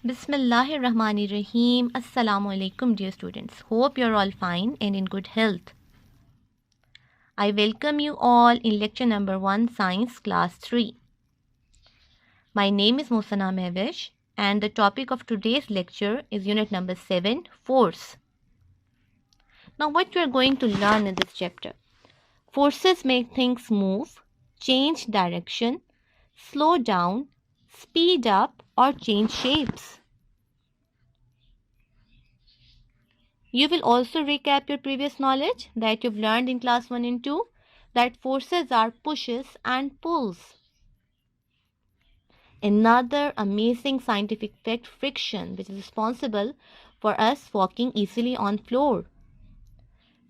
Bismillahirrahmanirrahim. Assalamu alaikum, dear students. Hope you're all fine and in good health. I welcome you all in lecture number 1, Science Class 3. My name is Musana Mehwish and the topic of today's lecture is unit number 7, Force. Now what we are going to learn in this chapter. Forces make things move, change direction, slow down, speed up or change shapes. You will also recap your previous knowledge that you've learned in class 1 and 2 that forces are pushes and pulls. Another amazing scientific fact, friction, which is responsible for us walking easily on floor.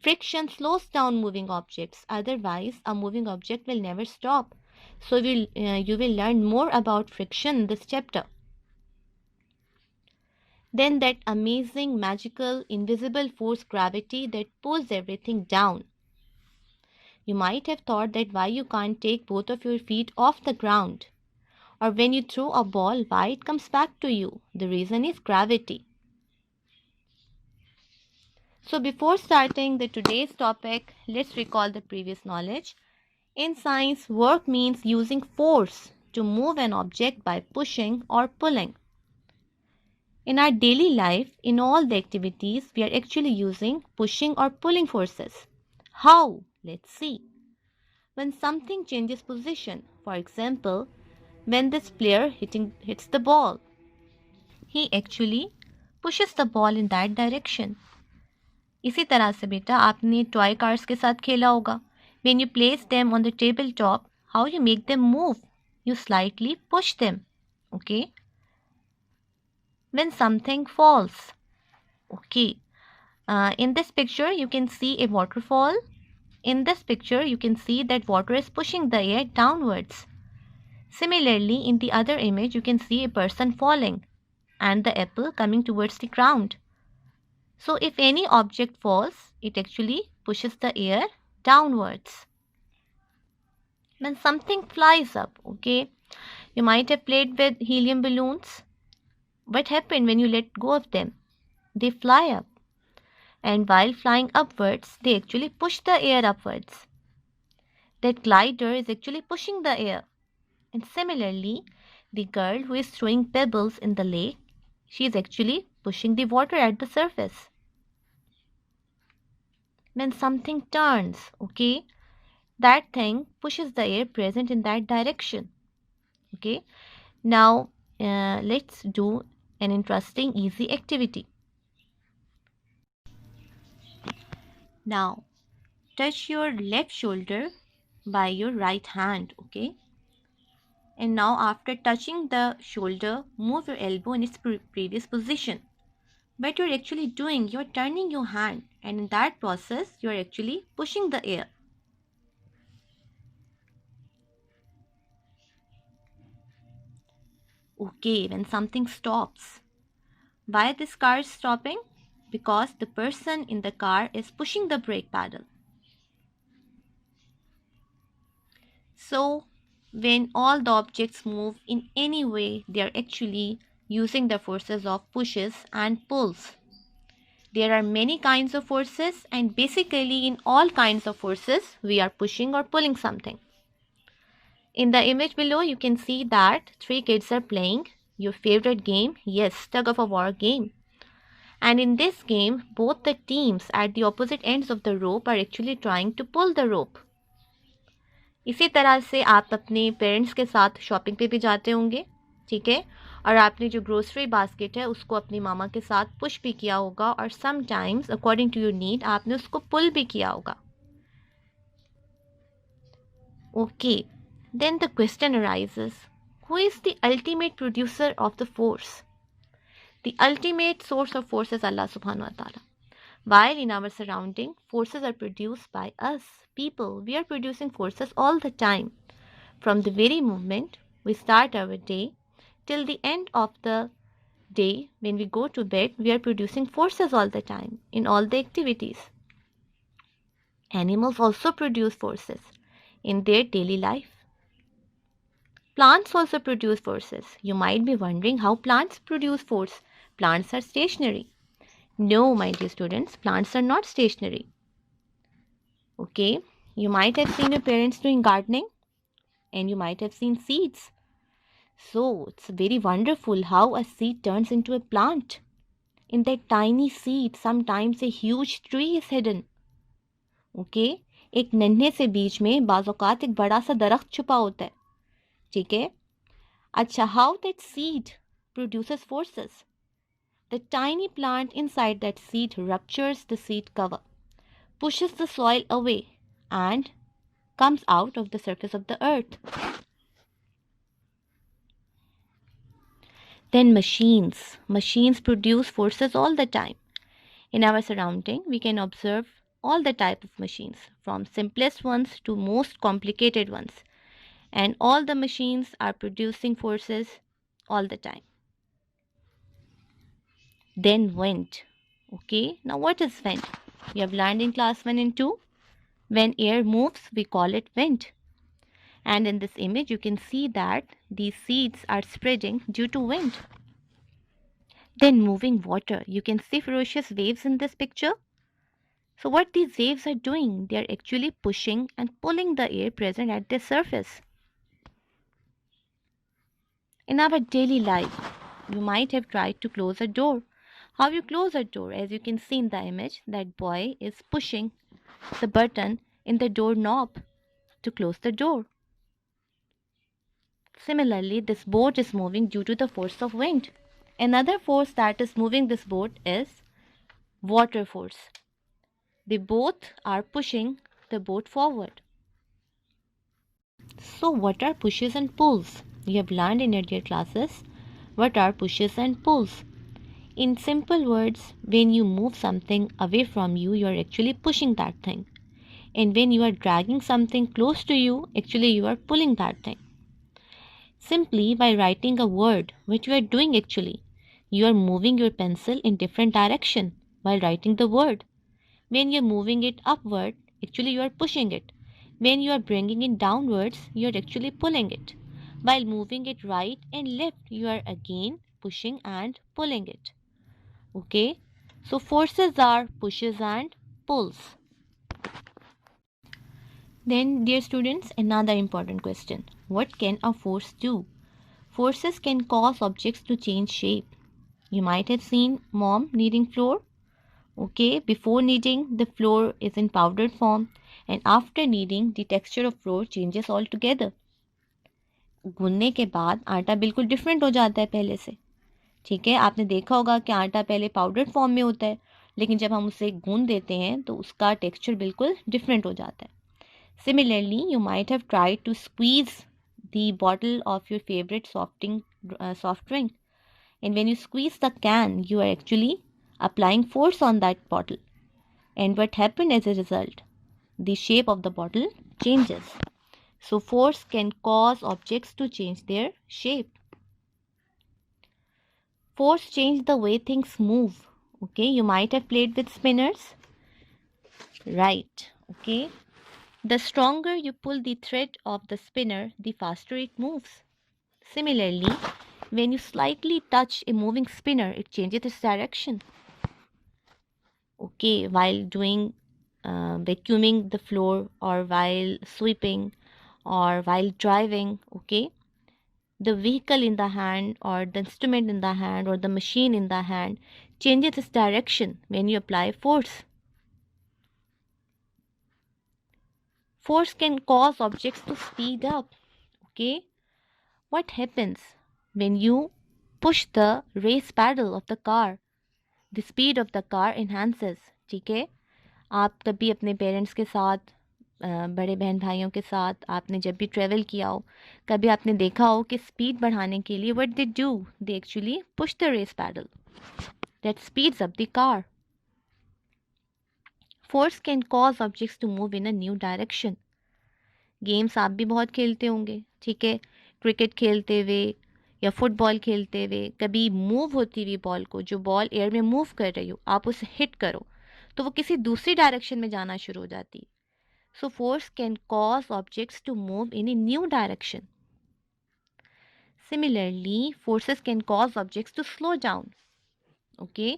Friction slows down moving objects, otherwise a moving object will never stop. So you will learn more about friction in this chapter. Then that amazing, magical, invisible force gravity that pulls everything down. You might have thought that why you can't take both of your feet off the ground. Or when you throw a ball, why it comes back to you. The reason is gravity. So before starting today's topic, let's recall the previous knowledge. In science, work means using force to move an object by pushing or pulling. In our daily life, in all the activities, we are actually using pushing or pulling forces. How? Let's see. When something changes position, for example, when this player hits the ball, he actually pushes the ball in that direction. इसी तरह से बेटा आपने toy cars के साथ खेला होगा. When you place them on the tabletop, how you make them move? You slightly push them. Okay. When something falls. Okay. In this picture, you can see a waterfall. In this picture, you can see that water is pushing the air downwards. Similarly, in the other image, you can see a person falling and the apple coming towards the ground. So if any object falls, it actually pushes the air downwards. When something flies up, okay, you might have played with helium balloons. What happened when you let go of them? They fly up. And while flying upwards, they actually push the air upwards. That glider is actually pushing the air. And similarly, the girl who is throwing pebbles in the lake, she is actually pushing the water at the surface. When something turns, okay, that thing pushes the air present in that direction. Okay, now let's do an interesting easy activity. Now touch your left shoulder by your right hand, okay, and now after touching the shoulder, move your elbow in its previous position. What you're actually doing, you're turning your hand, and in that process you're actually pushing the air. Okay, when something stops, why this car is stopping? Because the person in the car is pushing the brake pedal. So when all the objects move in any way, they are actually using the forces of pushes and pulls. There are many kinds of forces, and basically in all kinds of forces we are pushing or pulling something. In the image below, you can see that 3 kids are playing your favorite game. Yes, tug of a war game. And in this game, both the teams at the opposite ends of the rope are actually trying to pull the rope. इसी तरह से आप अपने parents के साथ shopping पे भी जाते होंगे, ठीक है, और आपने जो ग्रोसरी बास्केट है उसको अपनी मामा के साथ पुश भी किया होगा और sometimes according to your need आपने उसको पुल भी किया होगा. Okay, then the question arises, who is the ultimate producer of the force? The ultimate source of force is Allah subhanahu wa ta'ala. While in our surrounding, forces are produced by us, people. We are producing forces all the time. From the very moment we start our day till the end of the day, when we go to bed, we are producing forces all the time in all the activities. Animals also produce forces in their daily life. Plants also produce forces. You might be wondering how plants produce force. Plants are stationary. No, my dear students, plants are not stationary. Okay, you might have seen your parents doing gardening and you might have seen seeds. So it's very wonderful how a seed turns into a plant. In that tiny seed, sometimes a huge tree is hidden. Okay एक नन्हे से बीज में बाज़ौकात एक बड़ा सा दरख्त छुपा होता है. ठीक है. अच्छा, how that seed produces forces. The tiny plant inside that seed ruptures the seed cover, pushes the soil away, and comes out of the surface of the earth. Then machines produce forces all the time. In our surrounding, we can observe all the type of machines, from simplest ones to most complicated ones. And all the machines are producing forces all the time. Then wind. Okay, now what is wind? You have learned in class 1 and 2. When air moves, we call it wind. And in this image, you can see that these seeds are spreading due to wind. Then moving water. You can see ferocious waves in this picture. So what these waves are doing, they are actually pushing and pulling the air present at their surface. In our daily life, you might have tried to close a door. How you close a door? As you can see in the image, that boy is pushing the button in the door knob to close the door. Similarly, this boat is moving due to the force of wind. Another force that is moving this boat is water force. They both are pushing the boat forward. So what are pushes and pulls? You have learned in earlier classes what are pushes and pulls. In simple words, when you move something away from you, you are actually pushing that thing. And when you are dragging something close to you, actually you are pulling that thing. Simply by writing a word, which you are doing actually, you are moving your pencil in different direction while writing the word. When you are moving it upward, actually you are pushing it. When you are bringing it downwards, you are actually pulling it. While moving it right and left, you are again pushing and pulling it. Okay, so forces are pushes and pulls. Then, dear students, another important question. What can a force do? Forces can cause objects to change shape. You might have seen mom kneading flour. Okay, before kneading, the flour is in powdered form, and after kneading, the texture of flour changes altogether. गूंदने के बाद आटा बिल्कुल different हो जाता है पहले से. ठीक है, आपने देखा होगा कि आटा पहले पाउडर्ड फॉर्म में होता है, लेकिन जब हम उसे गूंद देते हैं तो उसका टेक्सचर बिल्कुल डिफरेंट हो जाता है. Similarly, you might have tried to squeeze the bottle of your favourite soft drink, and when you squeeze the can, you are actually applying force on that bottle. And what happened as a result? The shape of the bottle changes. So force can cause objects to change their shape. Force change the way things move. Okay, you might have played with spinners. Right. Okay. The stronger you pull the thread of the spinner, the faster it moves. Similarly, when you slightly touch a moving spinner, it changes its direction. Okay, while doing vacuuming the floor, or while sweeping, or while driving, okay, the vehicle in the hand, or the instrument in the hand, or the machine in the hand changes its direction when you apply force. Force can cause objects to speed up. Okay, what happens when you push the race pedal of the car? The speed of the car enhances. ठीक है, आप कभी अपने parents के साथ, बड़े बहन भाइयों के साथ आपने जब भी ट्रेवल किया हो, कभी आपने देखा हो कि स्पीड बढ़ाने के लिए what they do, they actually push the race pedal that speeds up the car. Force can cause objects to move in a new direction. Games आप भी बहुत खेलते होंगे. ठीक है, क्रिकेट खेलते हुए या फुटबॉल खेलते हुए कभी मूव होती हुई बॉल को, जो बॉल एयर में मूव कर रही हो, आप उसे हिट करो तो वो किसी दूसरी डायरेक्शन में जाना शुरू हो जाती है. So force can cause objects to move in a new direction. Similarly, forces can cause objects to slow down. Okay,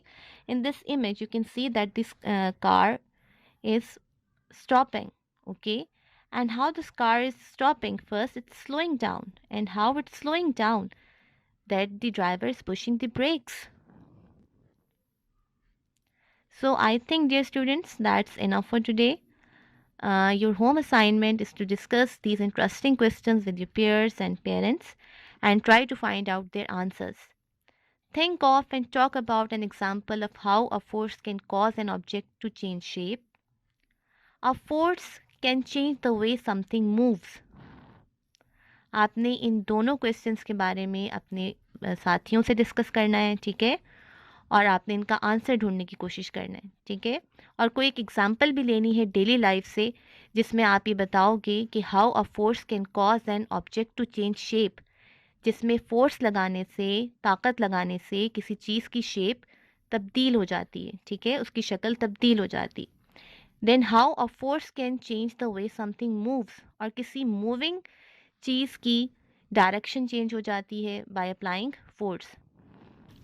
in this image you can see that this car is stopping. Okay, and how this car is stopping? First it's slowing down, and how it's slowing down? That the driver is pushing the brakes. So I think, dear students, that's enough for today. Your home assignment is to discuss these interesting questions with your peers and parents and try to find out their answers. Think of and talk about an example of how a force can cause an object to change shape. A force can change the way something moves. आपने इन दोनों questions के बारे में अपने साथियों से discuss करना है, ठीक है, और आपने इनका आंसर ढूंढने की कोशिश करना है, ठीक है, और कोई एक एग्जांपल भी लेनी है डेली लाइफ से जिसमें आप ये बताओगे कि how a force can cause an object to change shape, जिसमें फोर्स लगाने से, ताकत लगाने से किसी चीज़ की शेप तब्दील हो जाती है, ठीक है, उसकी शक्ल तब्दील हो जाती। Then how a force can change the way something moves, और किसी मूविंग चीज़ की डायरेक्शन चेंज हो जाती है by applying force.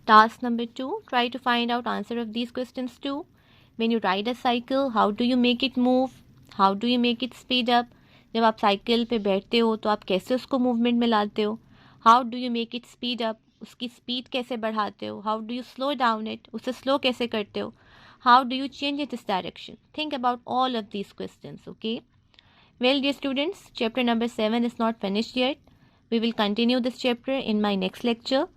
Task number 2, try to find out answer of these questions too. When you ride a cycle, how do you make it move? How do you make it speed up? जब आप cycle पे बैठते हो तो आप कैसे उसको movement में लाते हो? How do you make it speed up? उसकी स्पीड कैसे बढ़ाते हो? How do you slow down it? उसे स्लो कैसे करते हो? How do you change its direction? Think about all of these questions, okay? Well, dear students, chapter number 7 is not finished yet. We will continue this chapter in my next lecture.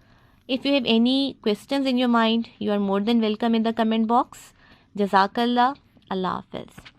If you have any questions in your mind, you are more than welcome in the comment box. Jazakallah. Allah Hafiz.